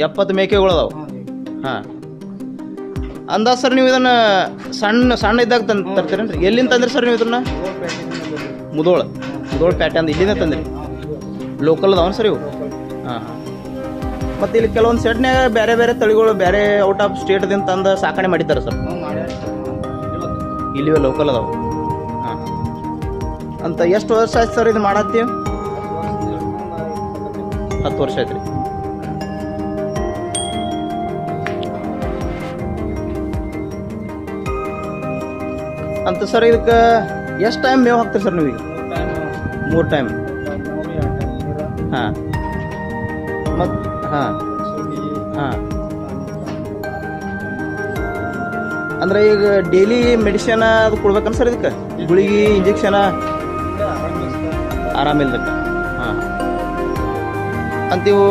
70 ಮೇಕೆಗಳು ಅದಾವ. ಹಾಂ, ಅಂದಾಜು ಸರ್ ನೀವು ಇದನ್ನು ಸಣ್ಣ ಇದ್ದಾಗ ತರ್ತೀರೇನ್ರಿ? ಎಲ್ಲಿಂದ ತಂದ್ರಿ ಸರ್ ನೀವು ಇದನ್ನ? ಮುದೋಳ ಪ್ಯಾಟೆ ಅಂದ ಇಲ್ಲಿಂದ ತಂದ್ರಿ? ಲೋಕಲ್ ಅದಾವನ್ ಸರ್ ಇವು? ಹಾಂ. ಮತ್ತು ಇಲ್ಲಿ ಕೆಲವೊಂದು ಸೆಟ್ನ್ಯಾಗ ಬೇರೆ ಬೇರೆ ತಳಿಗಳು ಬೇರೆ ಔಟ್ ಆಫ್ ಸ್ಟೇಟ್ದಿಂದ ತಂದು ಸಾಕಣೆ ಮಾಡಿದ್ದಾರೆ ಸರ್? ಇಲ್ಲಿವೆ ಲೋಕಲ್ ಅದಾವ. ಹಾಂ. ಅಂತ ಎಷ್ಟು ವರ್ಷ ಆಯ್ತು ಸರ್ ಇದು ಮಾಡತ್ತಿ? 10 ವರ್ಷ ಆಯ್ತು ರೀ. ಅಂತ ಸರ್ ಇದಕ್ಕೆ ಎಷ್ಟು ಟೈಮ್ ಮೇವು ಹಾಕ್ತೀರಿ ಸರ್ ನೀವೀಗ? 3 ಟೈಮ್. ಹಾಂ. ಮತ್ತು ಹಾಂ ಅಂದ್ರೆ ಈಗ ಡೈಲಿ ಮೆಡಿಸಿನ್ ಅದು ಕೊಡ್ಬೇಕನ್ ಸರ್ ಇದಕ್ಕೆ? ಗುಳಿಗೆ ಇಂಜೆಕ್ಷನ್ ಆರಾಮಿಲ್ದಕ್ಕೆ? ಹಾಂ. ಅಂತೀವು